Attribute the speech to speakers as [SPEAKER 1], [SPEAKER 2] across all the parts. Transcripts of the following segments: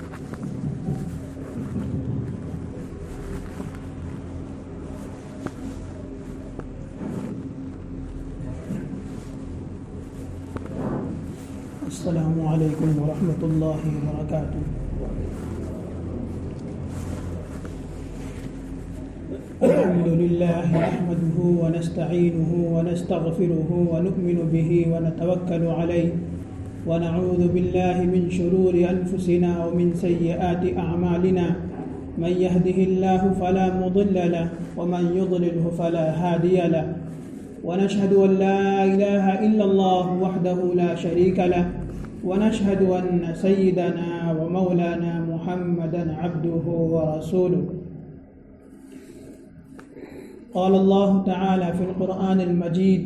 [SPEAKER 1] السلام علیکم ورحمۃ اللہ وبرکاتہ۔ الحمد للہ نحمده ونستعینه ونستغفره ونؤمن به ونتوکل علیہ ونعوذ باللہ من شرور انفسنا ومن سیئات اعمالنا، من يهده الله فلا مضل له ومن يضلله فلا هادي له، ونشهد أن لا إله إلا الله وحده لا شريك له، ونشهد أن سيدنا ومولانا محمدا عبده ورسوله۔ قال الله تعالى في القرآن المجيد: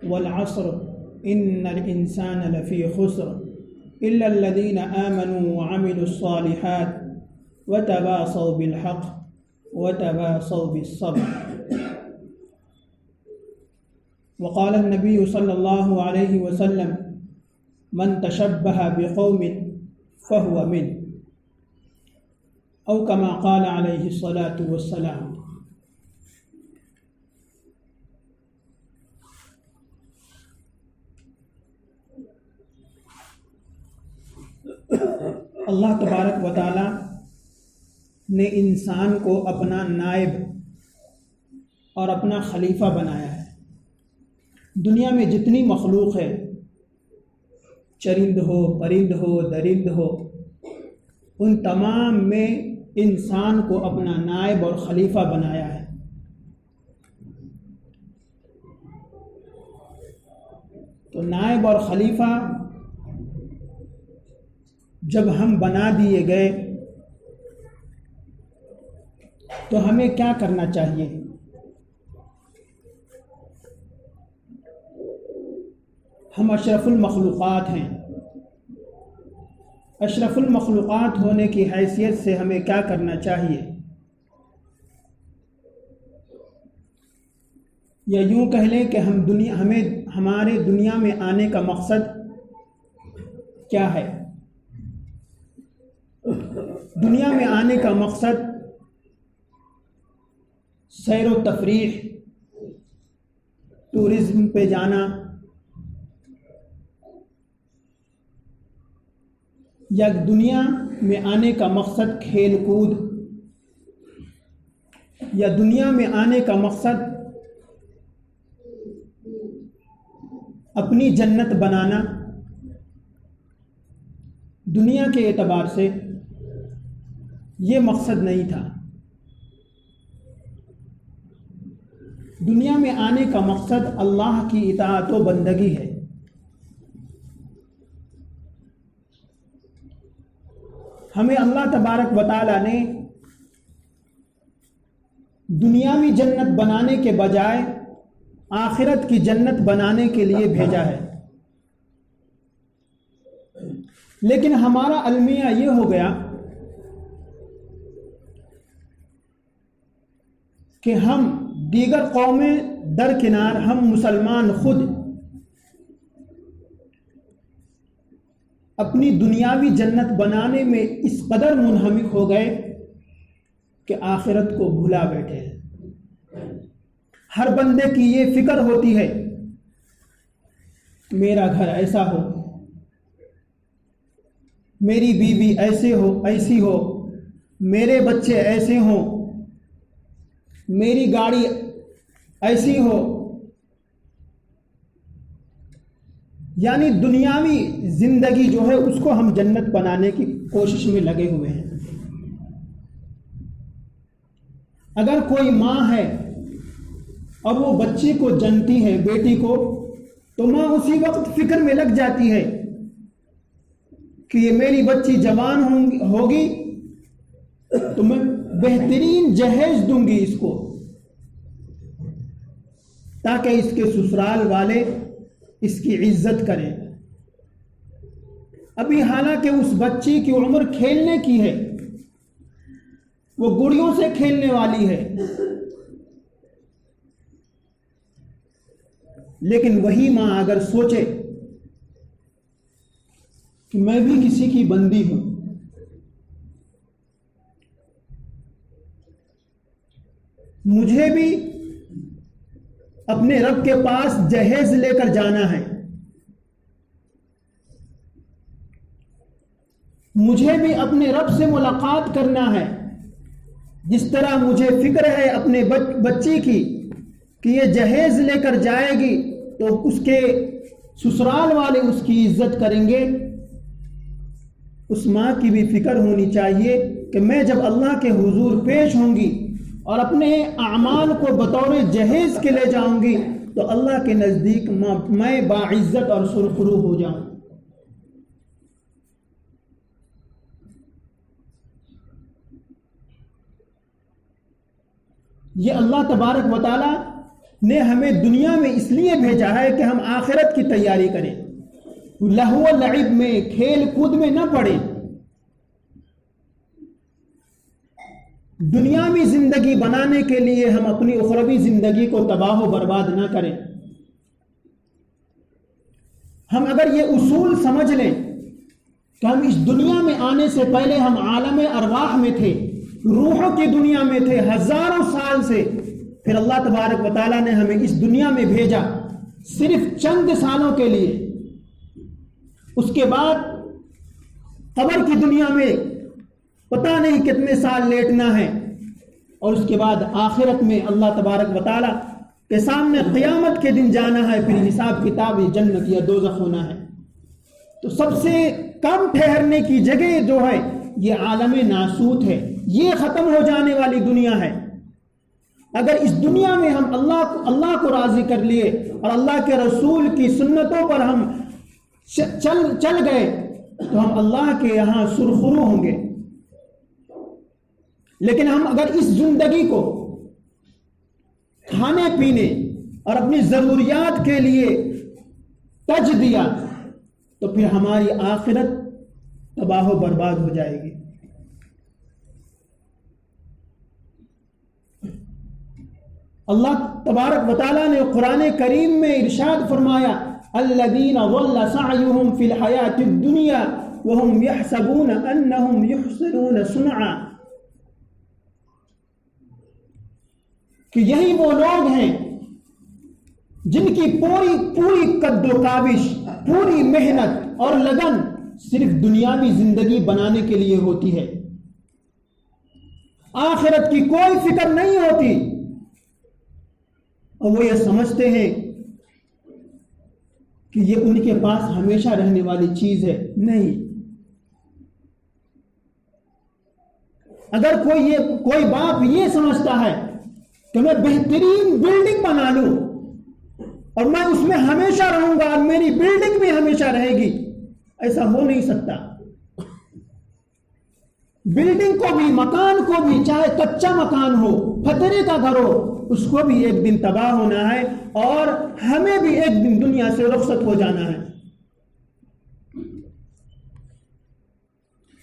[SPEAKER 1] والعصر إن الإنسان لفي خسر إلا الذين آمنوا وعملوا الصالحات وتواصوا بالحق وتواصوا بالصبر۔ وقال النبي صلى الله عليه وسلم: من تشبه بقوم فهو منهم، أو كما قال عليه الصلاة والسلام۔ اللہ تبارک و تعالی نے انسان کو اپنا نائب اور اپنا خلیفہ بنایا ہے۔ دنیا میں جتنی مخلوق ہے، چرند ہو، پرند ہو، درند ہو، ان تمام میں انسان کو اپنا نائب اور خلیفہ بنایا ہے۔ تو نائب اور خلیفہ جب ہم بنا دیے گئے تو ہمیں کیا کرنا چاہیے؟ ہم اشرف المخلوقات ہیں۔ اشرف المخلوقات ہونے کی حیثیت سے ہمیں کیا کرنا چاہیے؟ یا یوں کہہ لیں کہ ہمارے دنیا میں آنے کا مقصد کیا ہے؟ دنیا میں آنے کا مقصد سیر و تفریح، ٹورزم پہ جانا، یا دنیا میں آنے کا مقصد کھیل کود، یا دنیا میں آنے کا مقصد اپنی جنت بنانا؟ دنیا کے اعتبار سے یہ مقصد نہیں تھا۔ دنیا میں آنے کا مقصد اللہ کی اطاعت و بندگی ہے۔ ہمیں اللہ تبارک و تعالی نے دنیاوی جنت بنانے کے بجائے آخرت کی جنت بنانے کے لیے بھیجا ہے۔ لیکن ہمارا المیہ یہ ہو گیا کہ ہم دیگر قومیں درکنار، ہم مسلمان خود اپنی دنیاوی جنت بنانے میں اس قدر منہمک ہو گئے کہ آخرت کو بھلا بیٹھے ہیں۔ ہر بندے کی یہ فکر ہوتی ہے میرا گھر ایسا ہو، میری بیوی ایسی ہو، میرے بچے ایسے ہوں، میری گاڑی ایسی ہو۔ یعنی دنیاوی زندگی جو ہے اس کو ہم جنت بنانے کی کوشش میں لگے ہوئے ہیں۔ اگر کوئی ماں ہے اور وہ بچی کو جنتی ہے، بیٹی کو، تو ماں اسی وقت فکر میں لگ جاتی ہے کہ یہ میری بچی جوان ہوگی تو میں بہترین جہیز دوں گی اس کو، تاکہ اس کے سسرال والے اس کی عزت کریں۔ ابھی حالانکہ اس بچی کی عمر کھیلنے کی ہے، وہ گڑیوں سے کھیلنے والی ہے، لیکن وہی ماں اگر سوچے کہ میں بھی کسی کی بندی ہوں. مجھے بھی اپنے رب کے پاس جہیز لے کر جانا ہے. مجھے بھی اپنے رب سے ملاقات کرنا ہے. جس طرح مجھے فکر ہے اپنے بچی کی کہ یہ جہیز لے کر جائے گی تو اس کے سسرال والے اس کی عزت کریں گے، اس ماں کی بھی فکر ہونی چاہیے کہ میں جب اللہ کے حضور پیش ہوں گی اور اپنے اعمال کو بطور جہیز کے لے جاؤں گی تو اللہ کے نزدیک میں باعزت اور سرخرو ہو جاؤں. یہ اللہ تبارک و تعالی نے ہمیں دنیا میں اس لیے بھیجا ہے کہ ہم آخرت کی تیاری کریں، لہو و لعب میں، کھیل کود میں نہ پڑیں. دنیاوی زندگی بنانے کے لیے ہم اپنی اخروی زندگی کو تباہ و برباد نہ کریں. ہم اگر یہ اصول سمجھ لیں کہ ہم اس دنیا میں آنے سے پہلے ہم عالم ارواح میں تھے، روحوں کی دنیا میں تھے ہزاروں سال سے، پھر اللہ تبارک و تعالیٰ نے ہمیں اس دنیا میں بھیجا صرف چند سالوں کے لیے. اس کے بعد قبر کی دنیا میں پتہ نہیں کتنے سال لیٹنا ہے، اور اس کے بعد آخرت میں اللہ تبارک و تعالیٰ کے سامنے قیامت کے دن جانا ہے، پھر حساب کتاب جنت یا دوزخ ہونا ہے. تو سب سے کم ٹھہرنے کی جگہ جو ہے یہ عالم ناسوت ہے، یہ ختم ہو جانے والی دنیا ہے. اگر اس دنیا میں ہم اللہ کو راضی کر لیے اور اللہ کے رسول کی سنتوں پر ہم چل گئے تو ہم اللہ کے یہاں سرخرو ہوں گے. لیکن ہم اگر اس زندگی کو کھانے پینے اور اپنی ضروریات کے لیے تج دیا تو پھر ہماری آخرت تباہ و برباد ہو جائے گی. اللہ تبارک و تعالیٰ نے قرآن کریم میں ارشاد فرمایا الذین ضل سعیہم فی الحیاۃ الدنیا وہم یحسبون انہم یحسنون صنعا، کہ یہی وہ لوگ ہیں جن کی پوری قد و کاوش، پوری محنت اور لگن صرف دنیاوی زندگی بنانے کے لیے ہوتی ہے، آخرت کی کوئی فکر نہیں ہوتی، اور وہ یہ سمجھتے ہیں کہ یہ ان کے پاس ہمیشہ رہنے والی چیز ہے. نہیں، اگر کوئی باپ یہ سمجھتا ہے کہ میں بہترین بلڈنگ بنا لوں اور میں اس میں ہمیشہ رہوں گا اور میری بلڈنگ بھی ہمیشہ رہے گی، ایسا ہو نہیں سکتا. بلڈنگ کو بھی، مکان کو بھی، چاہے کچا مکان ہو، پتھرے کا گھر ہو، اس کو بھی ایک دن تباہ ہونا ہے اور ہمیں بھی ایک دن دنیا سے رخصت ہو جانا ہے.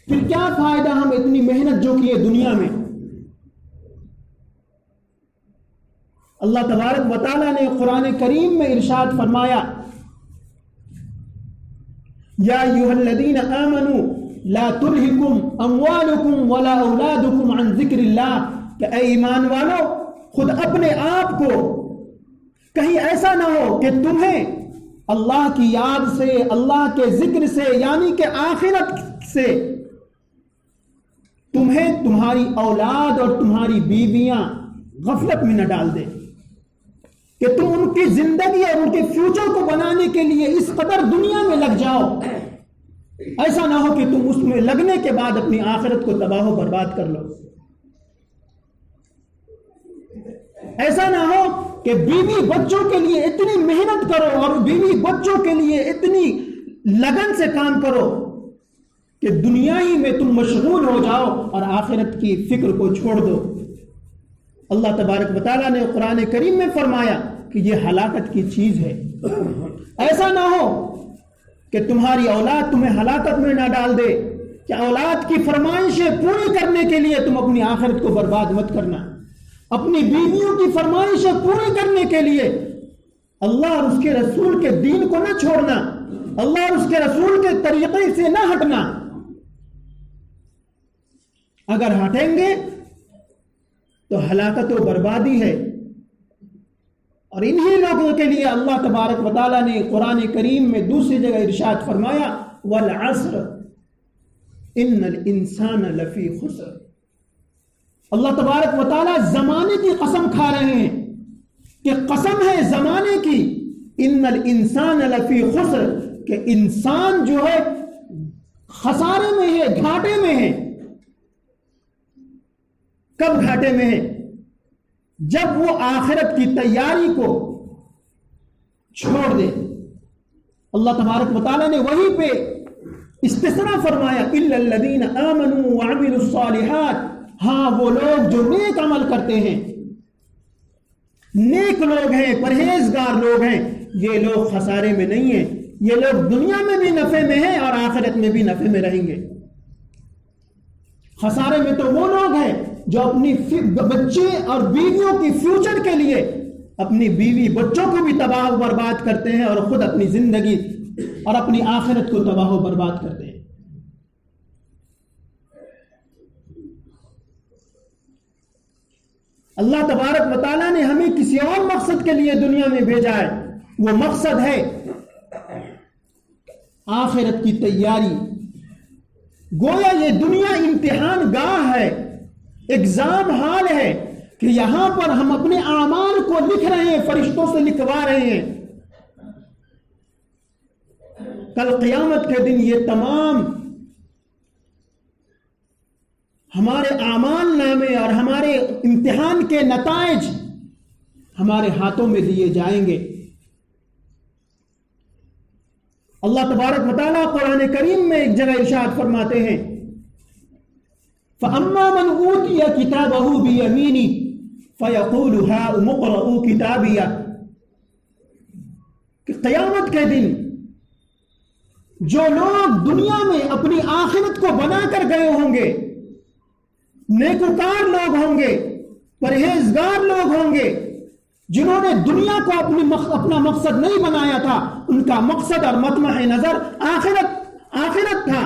[SPEAKER 1] پھر کیا فائدہ ہم اتنی محنت جو کی ہے دنیا میں. اللہ تبارک و تعالیٰ نے قرآن کریم میں ارشاد فرمایا یا ایھا الذین آمنوا لا تلہکم اموالکم ولا اولادکم عن ذکر اللہ، کہ اے ایمان والو خود اپنے آپ کو کہیں ایسا نہ ہو کہ تمہیں اللہ کی یاد سے، اللہ کے ذکر سے، یعنی کہ آخرت سے تمہیں تمہاری اولاد اور تمہاری بیویاں غفلت میں نہ ڈال دے، کہ تم ان کی زندگی اور ان کے فیوچر کو بنانے کے لیے اس قدر دنیا میں لگ جاؤ، ایسا نہ ہو کہ تم اس میں لگنے کے بعد اپنی آخرت کو تباہ و برباد کر لو. ایسا نہ ہو کہ بیوی بچوں کے لیے اتنی محنت کرو اور بیوی بچوں کے لیے اتنی لگن سے کام کرو کہ دنیا ہی میں تم مشغول ہو جاؤ اور آخرت کی فکر کو چھوڑ دو. اللہ تبارک و تعالیٰ نے قرآن کریم میں فرمایا کہ یہ ہلاکت کی چیز ہے. ایسا نہ ہو کہ تمہاری اولاد تمہیں ہلاکت میں نہ ڈال دے، کہ اولاد کی فرمائشیں پوری کرنے کے لیے تم اپنی آخرت کو برباد مت کرنا، اپنی بیویوں کی فرمائشیں پوری کرنے کے لیے اللہ اور اس کے رسول کے دین کو نہ چھوڑنا. اللہ اور اس کے رسول کے طریقے سے نہ ہٹنا. اگر ہٹیں گے تو ہلاکت و بربادی ہے. اور انہی لوگوں کے لیے اللہ تبارک و تعالیٰ نے قرآن کریم میں دوسری جگہ ارشاد فرمایا والعصر ان الانسان لفی خسر. اللہ تبارک و تعالیٰ زمانے کی قسم کھا رہے ہیں کہ قسم ہے زمانے کی، ان الانسان لفی خسر، کہ انسان جو ہے خسارے میں ہے، گھاٹے میں ہے. کب گھاٹے میں ہے؟ جب وہ آخرت کی تیاری کو چھوڑ دے. اللہ تبارک و تعالیٰ نے وہی پہ استثناء فرمایا الا الذین آمنوا وعملوا الصالحات. ہاں وہ لوگ جو نیک عمل کرتے ہیں، نیک لوگ ہیں، پرہیزگار لوگ ہیں، یہ لوگ خسارے میں نہیں ہیں. یہ لوگ دنیا میں بھی نفع میں ہیں اور آخرت میں بھی نفع میں رہیں گے. خسارے میں تو وہ لوگ ہیں جو اپنی بچے اور بیویوں کی فیوچر کے لیے اپنی بیوی بچوں کو بھی تباہ و برباد کرتے ہیں اور خود اپنی زندگی اور اپنی آخرت کو تباہ و برباد کرتے ہیں. اللہ تبارک و تعالیٰ نے ہمیں کسی اور مقصد کے لیے دنیا میں بھیجا ہے. وہ مقصد ہے آخرت کی تیاری. گویا یہ دنیا امتحان گاہ ہے، ایگزام ہال ہے کہ یہاں پر ہم اپنے اعمال کو لکھ رہے ہیں، فرشتوں سے لکھوا رہے ہیں. کل قیامت کے دن یہ تمام ہمارے اعمال نامے اور ہمارے امتحان کے نتائج ہمارے ہاتھوں میں دیے جائیں گے. اللہ تبارک و تعالیٰ قرآن کریم میں ایک جگہ ارشاد فرماتے ہیں فَأَمَّا مَنْ أُوتِيَ كِتَابَهُ بِيَمِينِهِ فَيَقُولُ هَاؤُمُ اقْرَءُوا كِتَابِيَهْ. کہ قیامت کے دن جو لوگ دنیا میں اپنی آخرت کو بنا کر گئے ہوں گے، نیکوکار لوگ ہوں گے، پرہیزگار لوگ ہوں گے، جنہوں نے دنیا کو اپنا مقصد نہیں بنایا تھا، ان کا مقصد اور مطمع نظر آخرت تھا،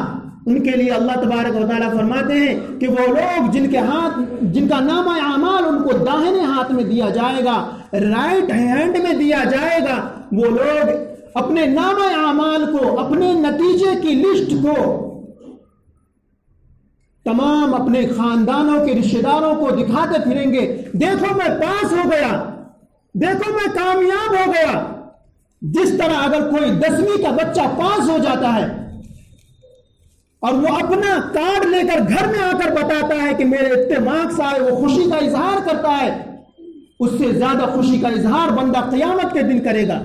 [SPEAKER 1] ان کے لیے اللہ تبارک و تعالیٰ فرماتے ہیں کہ وہ لوگ جن کا نامہ اعمال ان کو داہنے ہاتھ میں دیا جائے گا، رائٹ ہینڈ میں دیا جائے گا، وہ لوگ اپنے نامہ اعمال کو، اپنے نتیجے کی لسٹ کو تمام اپنے خاندانوں کے رشتہ داروں کو دکھاتے پھریں گے. دیکھو میں پاس ہو گیا، دیکھو میں کامیاب ہو گیا. جس طرح اگر کوئی 10ویں کا بچہ پاس ہو جاتا ہے اور وہ اپنا کارڈ لے کر گھر میں آ کر بتاتا ہے کہ میرے اتنے مارکس آئے، وہ خوشی کا اظہار کرتا ہے، اس سے زیادہ خوشی کا اظہار بندہ قیامت کے دن کرے گا.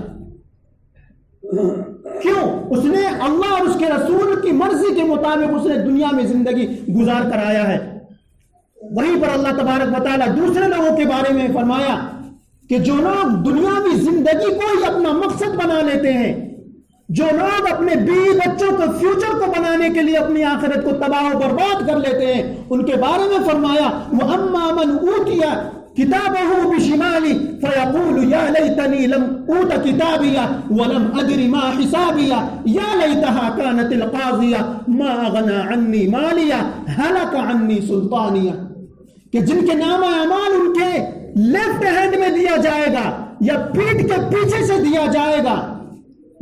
[SPEAKER 1] کیوں؟ اس نے اللہ اور اس کے رسول کی مرضی کے مطابق اس نے دنیا میں زندگی گزار کر آیا ہے. وہیں پر اللہ تبارک و تعالیٰ دوسرے لوگوں کے بارے میں فرمایا کہ جو لوگ دنیاوی زندگی کو ہی اپنا مقصد بنا لیتے ہیں، جو لوگ اپنے بیوی بچوں کو فیوچر کو بنانے کے لیے اپنی آخرت کو تباہ و برباد کر لیتے ہیں، ان کے بارے میں فرمایا وَأَمَّا مَنْ أُوتِيَ كِتَابَهُ بِشِمَالِهِ فَيَقُولُ يَا لَيْتَنِي لَمْ أُوتَ كِتَابِيَهْ وَلَمْ أَدْرِ مَا حِسَابِيَهْ يَا لَيْتَهَا كَانَتِ الْقَاضِيَةَ مَا أَغْنَى عَنِّي مَالِيَهْ هَلَكَ عَنِّي سُلْطَانِيَهْ. کہ جن کے نام اعمال ان کے لیفٹ ہینڈ میں دیا جائے گا یا پیٹ کے پیچھے سے دیا جائے گا،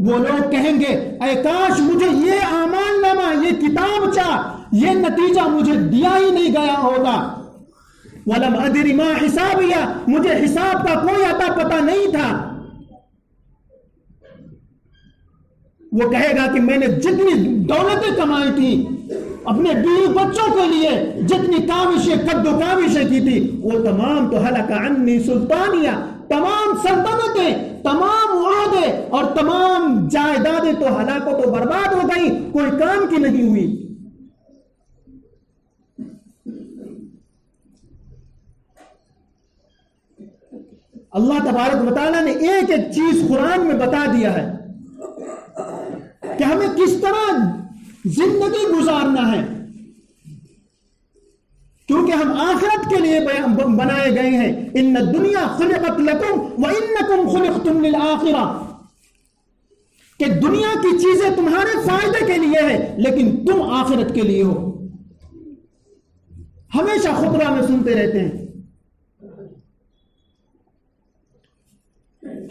[SPEAKER 1] وہ لوگ کہیں گے اے کاش مجھے یہ اعمال نامہ، یہ کتابچہ، یہ نتیجہ مجھے دیا ہی نہیں گیا ہوتا. وَلَمْ أَدْرِ مَا حِسَابِيَهْ، مجھے حساب کا کوئی عطا پتہ نہیں تھا. وہ کہے گا کہ میں نے جتنی دولتیں کمائی تھی، اپنے بیوی بچوں کے لیے جتنی کاوشیں قد و کاوشیں کی تھی، وہ تمام تو ہلک عنی سلطانیہ، تمام سلطنتیں، تمام عہدے اور تمام جائیدادیں تو ہلاک و تو برباد ہو گئی، کوئی کام کی نہیں ہوئی. اللہ تبارک و تعالیٰ نے ایک ایک چیز قرآن میں بتا دیا ہے کہ ہمیں کس طرح زندگی گزارنا ہے، کیونکہ ہم آخرت کے لیے بنائے گئے ہیں. ان الدنیا خلقت لکم وانکم خلقتم للآخرہ. کہ دنیا کی چیزیں تمہارے فائدے کے لیے ہے لیکن تم آخرت کے لیے ہو. ہمیشہ خطبہ میں سنتے رہتے ہیں.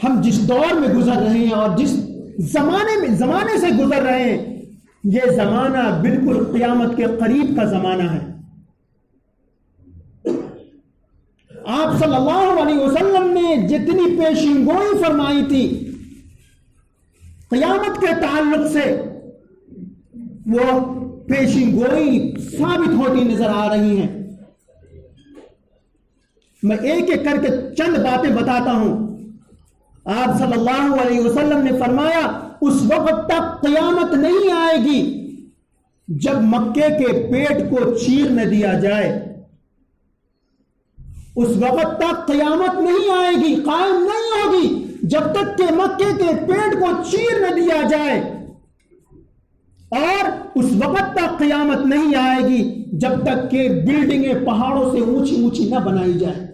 [SPEAKER 1] ہم جس دور میں گزر رہے ہیں اور جس زمانے سے گزر رہے ہیں، یہ زمانہ بالکل قیامت کے قریب کا زمانہ ہے. آپ صلی اللہ علیہ وسلم نے جتنی پیشین گوئی فرمائی تھی قیامت کے تعلق سے، وہ پیشین گوئی ثابت ہوتی نظر آ رہی ہیں. میں ایک ایک کر کے چند باتیں بتاتا ہوں. آپ صلی اللہ علیہ وسلم نے فرمایا اس وقت تک قیامت نہیں آئے گی جب مکے کے پیٹ کو چیر نہ دیا جائے. اس وقت تک قیامت نہیں آئے گی، قائم نہیں ہوگی جب تک کہ مکے کے پیٹ کو چیر نہ دیا جائے. اور اس وقت تک قیامت نہیں آئے گی جب تک کہ بلڈنگیں پہاڑوں سے اونچی اونچی نہ بنائی جائیں.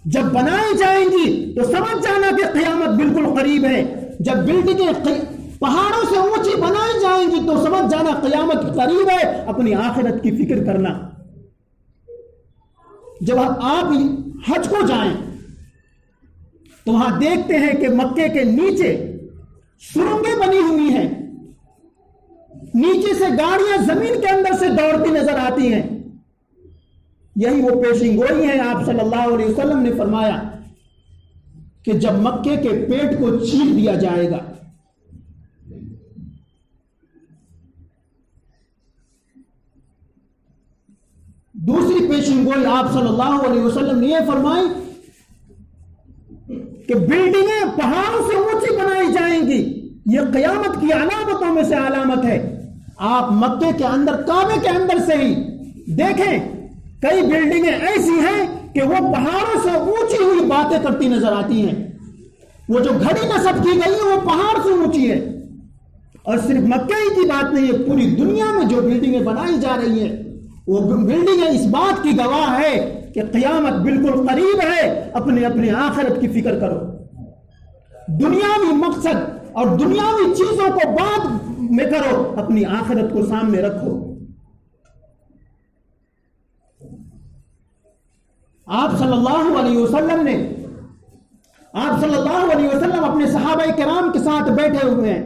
[SPEAKER 1] جب بنائی جائیں گی تو سمجھ جانا کہ قیامت بالکل قریب ہے. جب بلڈنگیں پہاڑوں سے اونچی بنائی جائیں گی تو سمجھ جانا قیامت قریب ہے. اپنی آخرت کی فکر کرنا. جب آپ حج کو جائیں تو وہاں دیکھتے ہیں کہ مکے کے نیچے سرنگیں بنی ہوئی ہیں، نیچے سے گاڑیاں زمین کے اندر سے دوڑتی نظر آتی ہیں. یہی وہ پیشین گوئی ہے. آپ صلی اللہ علیہ وسلم نے فرمایا کہ جب مکے کے پیٹ کو چیر دیا جائے گا دوسری پیشین گوئی آپ صلی اللہ علیہ وسلم نے یہ فرمائی کہ بلڈنگیں پہاڑوں سے اونچی بنائی جائیں گی. یہ قیامت کی علامتوں میں سے علامت ہے. آپ مکے کے اندر، کعبے کے اندر سے ہی دیکھیں، کئی بلڈنگیں ایسی ہیں کہ وہ پہاڑوں سے اونچی ہوئی باتیں کرتی نظر آتی ہیں. وہ جو گھڑی نصب کی گئی ہے وہ پہاڑ سے اونچی ہے. اور صرف مکہ ہی کی بات نہیں ہے، پوری دنیا میں جو بلڈنگیں بنائی جا رہی ہیں وہ بلڈنگیں اس بات کی گواہ ہے کہ قیامت بالکل قریب ہے. اپنے آخرت کی فکر کرو. دنیاوی مقصد اور دنیاوی چیزوں کو بعد میں کرو، اپنی آخرت کو سامنے رکھو. آپ صلی اللہ علیہ وسلم اپنے صحابہ کرام کے ساتھ بیٹھے ہوئے ہیں،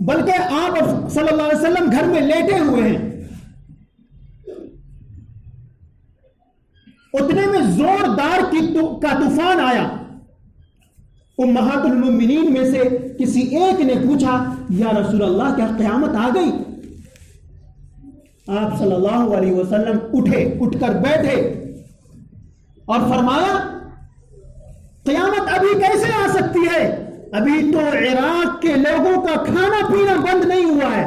[SPEAKER 1] بلکہ آپ صلی اللہ علیہ وسلم گھر میں لیٹے ہوئے ہیں. اتنے میں زوردار کا طوفان آیا. امہات المؤمنین میں سے کسی ایک نے پوچھا، یا رسول اللہ کیا قیامت آ گئی؟ آپ صلی اللہ علیہ وسلم اٹھ کر بیٹھے اور فرمایا قیامت ابھی کیسے آ سکتی ہے؟ ابھی تو عراق کے لوگوں کا کھانا پینا بند نہیں ہوا ہے.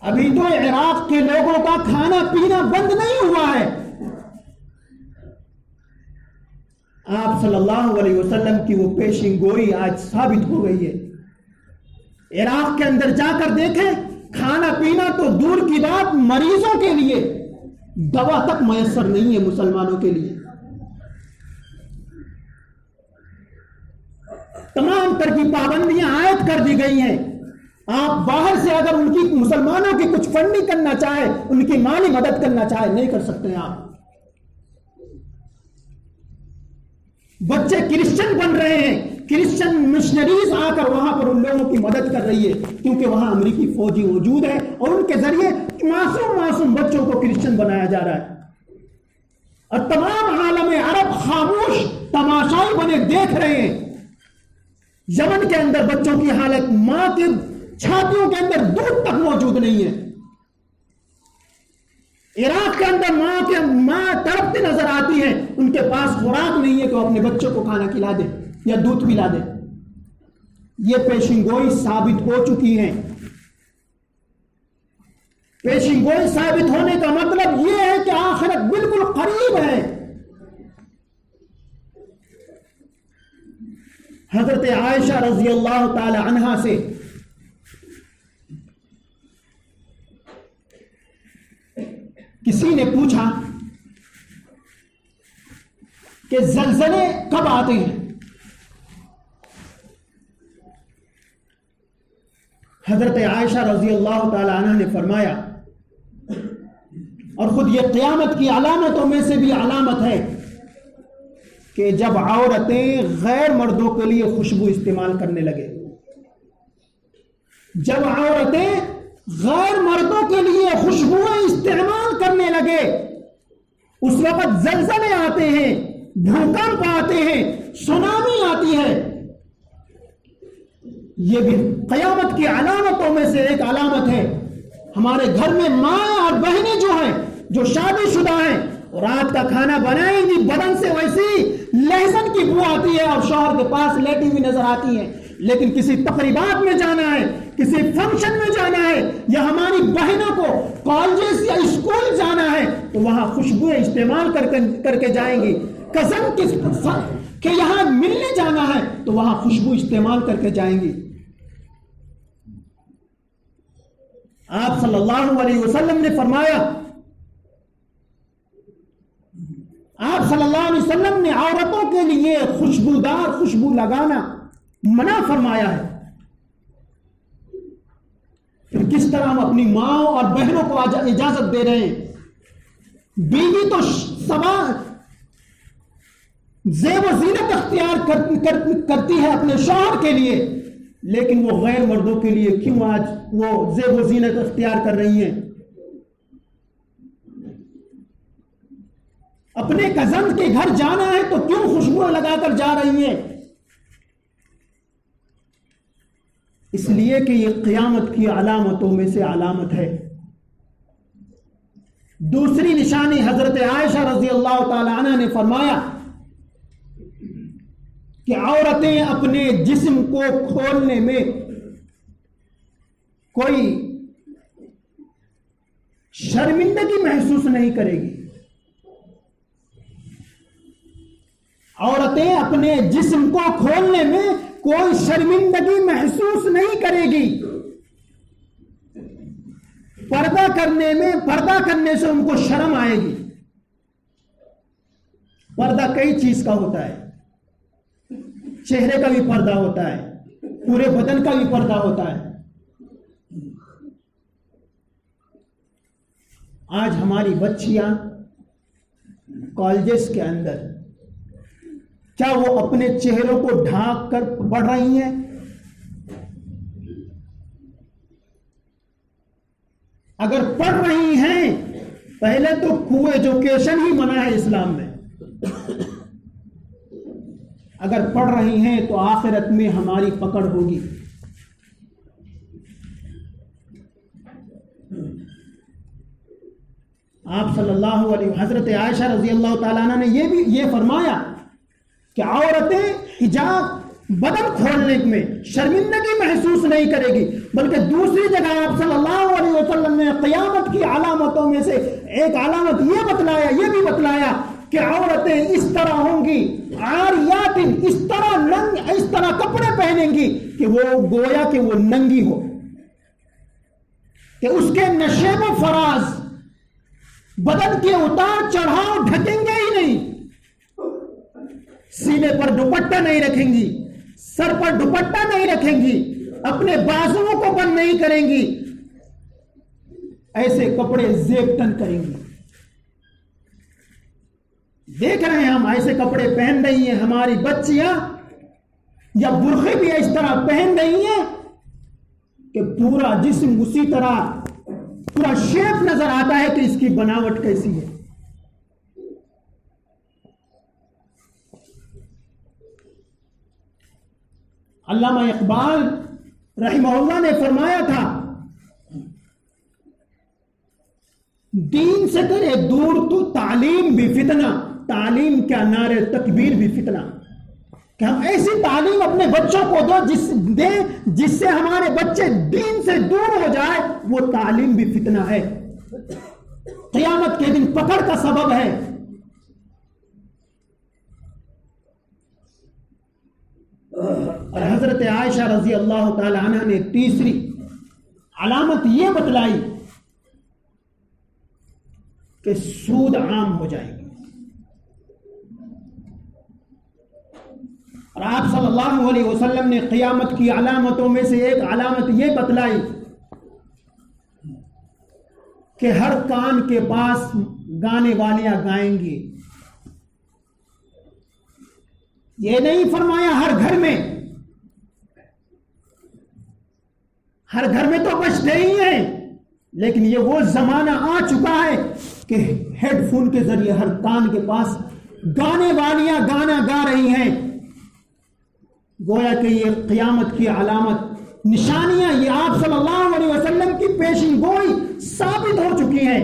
[SPEAKER 1] ابھی تو عراق کے لوگوں کا کھانا پینا بند نہیں ہوا ہے. آپ صلی اللہ علیہ وسلم کی وہ پیشین گوئی آج ثابت ہو گئی ہے. عراق کے اندر جا کر دیکھیں، کھانا پینا تو دور کی بات، مریضوں کے لیے دوا تک میسر نہیں ہے مسلمانوں کے لیے. تمام طرح کی پابندیاں عائد کر دی گئی ہیں. آپ باہر سے اگر ان کی مسلمانوں کی کچھ فنڈنگ کرنا چاہے، ان کی مالی مدد کرنا چاہے، نہیں کر سکتے. آپ بچے کرسچن بن رہے ہیں، کرسچن مشنریز آ کر وہاں پر ان لوگوں کی مدد کر رہی ہے کیونکہ وہاں امریکی فوجی موجود ہے اور ان کے ذریعے معصوم بچوں کو کرسچن بنایا جا رہا ہے. اور تمام عالم عرب خاموش تماشائی بنے دیکھ رہے ہیں. یمن کے اندر بچوں کی حالت، ماں کے چھاتیوں کے اندر دودھ تک موجود نہیں ہے. عراق کے اندر ماں تڑپتی نظر آتی ہے، ان کے پاس خوراک نہیں ہے کہ وہ اپنے بچوں کو کھانا کھلا دے یا دودھ پلا دے. یہ پیشین گوئی ثابت ہو چکی ہے. پیشین گوئی ثابت ہونے کا مطلب یہ ہے کہ آخرت بالکل قریب ہے. حضرت عائشہ رضی اللہ تعالی عنہا سے کسی نے پوچھا کہ زلزلے کب آتے ہیں. حضرت عائشہ رضی اللہ تعالی عنہ نے فرمایا، اور خود یہ قیامت کی علامتوں میں سے بھی علامت ہے کہ جب عورتیں غیر مردوں کے لیے خوشبو استعمال کرنے لگے. جب عورتیں غیر مردوں کے لیے خوشبوئیں استعمال کرنے لگے، اس وقت زلزلے آتے ہیں، بھوکمپ آتے ہیں، سونامی آتی ہے. یہ بھی قیامت کی علامتوں میں سے ایک علامت ہے. ہمارے گھر میں ماں اور بہنیں جو ہیں، جو شادی شدہ ہیں، رات کا کھانا بنائیں گی، بدن سے ویسی لہسن کی بو آتی ہے اور شوہر کے پاس لیٹی ہوئی نظر آتی ہیں. لیکن کسی تقریبات میں جانا ہے، کسی فنکشن میں جانا ہے، یا ہماری بہنوں کو کالجز یا اسکول جانا ہے تو وہاں خوشبوئیں استعمال کر کے جائیں گی. کزن کہ یہاں ملنے جانا ہے تو وہاں خوشبو استعمال کر کے جائیں گی. آپ صلی اللہ علیہ وسلم نے فرمایا، آپ صلی اللہ علیہ وسلم نے عورتوں کے لیے خوشبودار خوشبو لگانا منع فرمایا ہے. پھر کس طرح ہم اپنی ماں اور بہنوں کو اجازت دے رہے ہیں؟ بیوی تو زیب و زینت اختیار کرتی ہے اپنے شوہر کے لیے، لیکن وہ غیر مردوں کے لیے کیوں آج وہ زیب و زینت اختیار کر رہی ہیں؟ اپنے کزن کے گھر جانا ہے تو کیوں خوشبو لگا کر جا رہی ہیں؟ اس لیے کہ یہ قیامت کی علامتوں میں سے علامت ہے. دوسری نشانی حضرت عائشہ رضی اللہ تعالی عنہ نے فرمایا کہ عورتیں اپنے جسم کو کھولنے میں کوئی شرمندگی محسوس نہیں کرے گی. عورتیں اپنے جسم کو کھولنے میں کوئی شرمندگی محسوس نہیں کرے گی. پردہ کرنے سے ان کو شرم آئے گی. پردہ کئی چیز کا ہوتا ہے. چہرے کا بھی پردہ ہوتا ہے، پورے بدن کا بھی پردہ ہوتا ہے. آج ہماری بچیاں کالجز کے اندر کیا وہ اپنے چہروں کو ڈھانک کر پڑھ رہی ہیں؟ اگر پڑھ رہی ہیں، پہلے تو کو ایجوکیشن ہی منع ہے اسلام میں. اگر پڑھ رہی ہیں تو آخرت میں ہماری پکڑ ہوگی. آپ صلی اللہ علیہ حضرت عائشہ رضی اللہ تعالیٰ عنہ نے یہ فرمایا کہ عورتیں حجاب بدن کھولنے میں شرمندگی محسوس نہیں کرے گی، بلکہ دوسری جگہ آپ صلی اللہ علیہ وسلم نے قیامت کی علامتوں میں سے ایک علامت یہ بھی بتلایا کہ عورتیں اس طرح ہوں گی، عاریات، اس طرح کپڑے پہنیں گی کہ وہ گویا کہ وہ ننگی ہو، کہ اس کے نشیب و فراز بدن کے اتار چڑھاؤ ڈھکیں گے ہی نہیں. سینے پر دوپٹہ نہیں رکھیں گی، سر پر دوپٹہ نہیں رکھیں گی، اپنے بازوؤں کو بند نہیں کریں گی، ایسے کپڑے زیبتن کریں گی. دیکھ رہے ہیں ہم ایسے کپڑے پہن رہی ہیں ہماری بچیاں، یا برقعے بھی اس طرح پہن رہی ہیں کہ پورا جسم اسی طرح پورا شیپ نظر آتا ہے کہ اس کی بناوٹ کیسی ہے. علامہ اقبال رحمہ اللہ نے فرمایا تھا، دین سے کرے دور تو تعلیم بھی فتنہ، تعلیم کیا نعرے تکبیر بھی فتنہ. کہ ہم ایسی تعلیم اپنے بچوں کو جس سے ہمارے بچے دین سے دور ہو جائے، وہ تعلیم بھی فتنہ ہے، قیامت کے دن پکڑ کا سبب ہے. اور حضرت عائشہ رضی اللہ تعالی عنہ نے تیسری علامت یہ بتلائی کہ سود عام ہو جائے گی. اور آپ صلی اللہ علیہ وسلم نے قیامت کی علامتوں میں سے ایک علامت یہ بتلائی کہ ہر کان کے پاس گانے والیاں گائیں گی. یہ نہیں فرمایا ہر گھر میں، ہر گھر میں تو بجتے ہی ہیں، لیکن یہ وہ زمانہ آ چکا ہے کہ ہیڈ فون کے ذریعے ہر کان کے پاس گانے والیاں گانا گا رہی ہیں. گویا کہ یہ قیامت کی علامت نشانیاں یہ آپ صلی اللہ علیہ وسلم کی پیشن گوئی ثابت ہو چکی ہیں.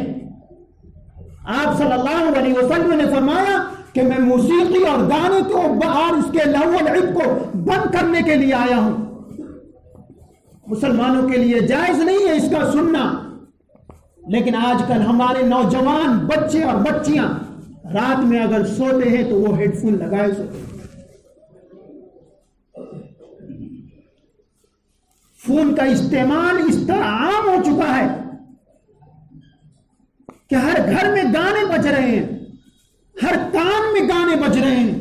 [SPEAKER 1] آپ صلی اللہ علیہ وسلم نے فرمایا کہ میں موسیقی اور گانے کو اور اس کے لہو و لعب کو بند کرنے کے لیے آیا ہوں. مسلمانوں کے لیے جائز نہیں ہے اس کا سننا، لیکن آج کل ہمارے نوجوان بچے اور بچیاں رات میں اگر سوتے ہیں تو وہ ہیڈ فون لگائے سوتے ہیں. فون کا استعمال اس طرح عام ہو چکا ہے کہ ہر گھر میں گانے بج رہے ہیں، ہر کان میں گانے بج رہے ہیں.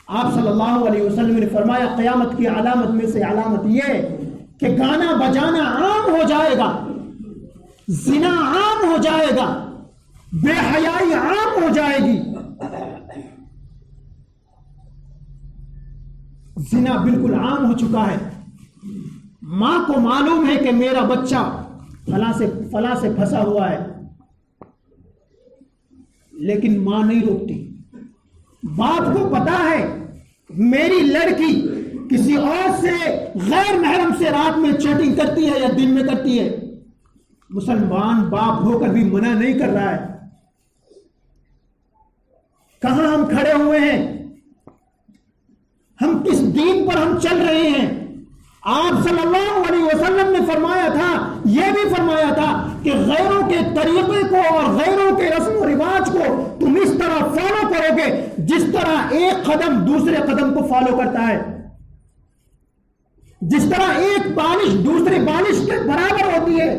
[SPEAKER 1] آپ صلی اللہ علیہ وسلم نے فرمایا قیامت کی علامت میں سے علامت یہ کہ گانا بجانا عام ہو جائے گا، زنا عام ہو جائے گا، بے حیائی عام ہو جائے گی. زنا بالکل عام ہو چکا ہے. ماں کو معلوم ہے کہ میرا بچہ فلاں سے پھنسا ہوا ہے، لیکن ماں نہیں روکتی. باپ کو پتا ہے میری لڑکی کسی اور سے غیر محرم سے رات میں چیٹنگ کرتی ہے یا دن میں کرتی ہے. مسلمان باپ ہو کر بھی منع نہیں کر رہا ہے. کہاں ہم کھڑے ہوئے ہیں؟ ہم کس دین پر ہم چل رہے ہیں؟ آپ صلی اللہ علیہ وسلم نے فرمایا تھا، یہ بھی فرمایا تھا کہ غیروں کے طریقے کو اور غیروں کے رسم و رواج کو تم اس طرح فالو کرو گے جس طرح ایک قدم دوسرے قدم کو فالو کرتا ہے، جس طرح ایک بالش دوسرے بالش کے برابر ہوتی ہے،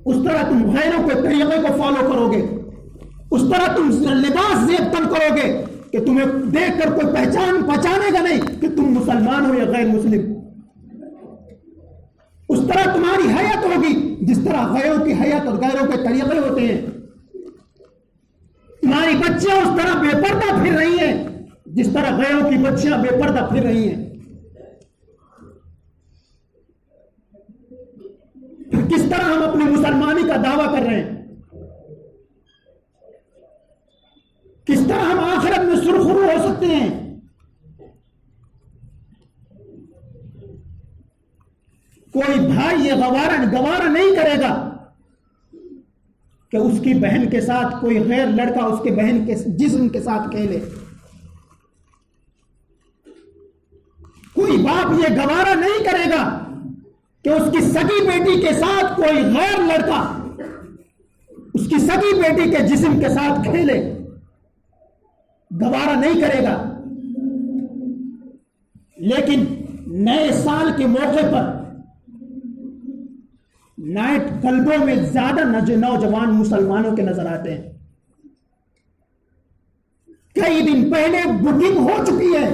[SPEAKER 1] اس طرح تم غیروں کے طریقے کو فالو کرو گے. اس طرح تم لباس زیب تن کرو گے کہ تمہیں دیکھ کر کوئی پہچانے گا نہیں کہ تم مسلمان ہو یا غیر مسلم. اس طرح تمہاری حیات ہوگی جس طرح غیروں کی حیات اور غیروں کے طریقے ہوتے ہیں. تمہاری بچیاں اس طرح بے پردہ پھر رہی ہیں جس طرح غیروں کی بچیاں بے پردہ پھر رہی ہیں. پھر کس طرح ہم اپنی مسلمانی کا دعویٰ کر رہے ہیں؟ کس طرح ہم آخرت میں سرخرو ہو سکتے ہیں؟ کوئی بھائی یہ گوارا نہیں کرے گا کہ اس کی بہن کے ساتھ کوئی غیر لڑکا اس کے بہن کے جسم کے ساتھ کھیلے. کوئی باپ یہ گوارا نہیں کرے گا کہ اس کی سگی بیٹی کے ساتھ کوئی غیر لڑکا اس کی سگی بیٹی کے جسم کے ساتھ کھیلے. گوارا نہیں کرے گا. لیکن نئے سال کے موقع پر نائٹ کلبوں میں زیادہ نوجوان مسلمانوں کے نظر آتے ہیں. کئی دن پہلے بکنگ ہو چکی ہے،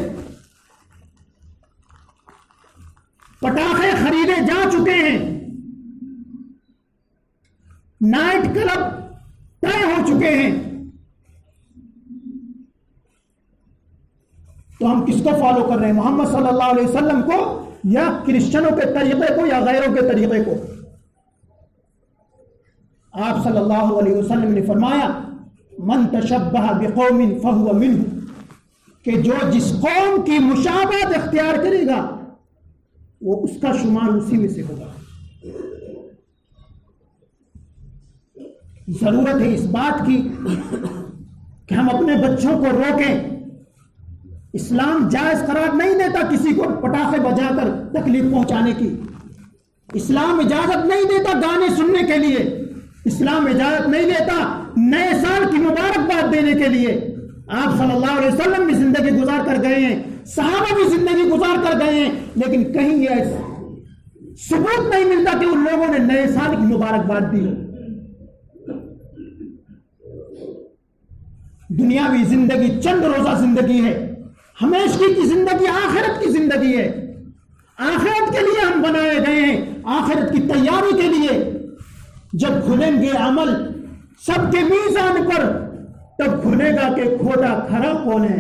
[SPEAKER 1] پٹاخے خریدے جا چکے ہیں، نائٹ کلب طے ہو چکے ہیں. تو ہم کس کو فالو کر رہے ہیں؟ محمد صلی اللہ علیہ وسلم کو یا کرسچنوں کے طریقے کو یا غیروں کے طریقے کو؟ آپ صلی اللہ علیہ وسلم نے فرمایا من تشبہ بقوم فہو منہ، کہ جو جس قوم کی مشابہت اختیار کرے گا وہ اس کا شمار اسی میں سے ہوگا. ضرورت ہے اس بات کی کہ ہم اپنے بچوں کو روکیں. اسلام جائز قرار نہیں دیتا کسی کو پٹاخے بجا کر تکلیف پہنچانے کی. اسلام اجازت نہیں دیتا گانے سننے کے لیے. اسلام اجازت نہیں دیتا نئے سال کی مبارکباد دینے کے لیے. آپ صلی اللہ علیہ وسلم بھی زندگی گزار کر گئے ہیں، صحابہ بھی زندگی گزار کر گئے ہیں، لیکن کہیں یہ ثبوت نہیں ملتا کہ ان لوگوں نے نئے سال کی مبارکباد دی. دنیاوی زندگی چند روزہ زندگی ہے.
[SPEAKER 2] ہمیشگی کی زندگی آخرت کی زندگی ہے، آخرت کے لیے ہم بنائے گئے ہیں، آخرت کی تیاری کے لیے۔ جب کھلیں گے عمل سب کے میزان پر، تب کھلے گا کہ کھوٹا کھرا کون ہے۔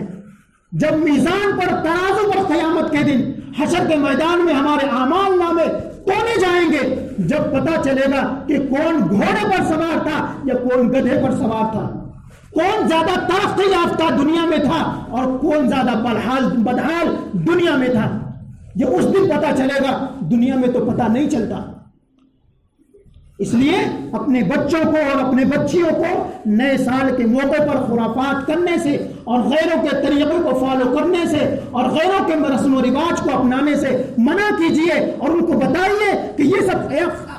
[SPEAKER 2] جب میزان پر، ترازو پر قیامت کے دن حشر کے میدان میں ہمارے اعمال نامے تونے جائیں گے، جب پتا چلے گا کہ کون گھوڑے پر سوار تھا یا کون گدھے پر سوار تھا، کون زیادہ ترقی یافتہ دنیا میں تھا اور کون زیادہ بدحال دنیا میں تھا، یہ اس دن پتا چلے گا، دنیا میں تو پتا نہیں چلتا۔ اس لیے اپنے بچوں کو اور اپنے بچیوں کو نئے سال کے موقع پر خرافات کرنے سے اور غیروں کے طریقے کو فالو کرنے سے اور غیروں کے رسم و رواج کو اپنانے سے منع کیجیے، اور ان کو بتائیے کہ یہ سب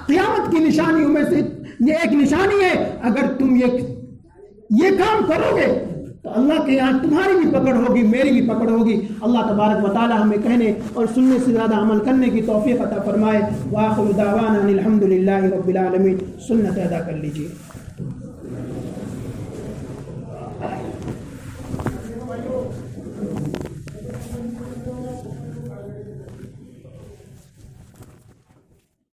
[SPEAKER 2] قیامت کی نشانیوں میں سے یہ ایک نشانی ہے۔ اگر تم یہ کام کرو گے تو اللہ کے یہاں تمہاری بھی پکڑ ہوگی، میری بھی پکڑ ہوگی۔ اللہ تبارک و تعالی ہمیں کہنے اور سننے سے زیادہ عمل کرنے کی توفیق عطا فرمائے۔ وآخر دعوانا الحمد للہ رب العالمین۔ سنت ادا کر لیجیے۔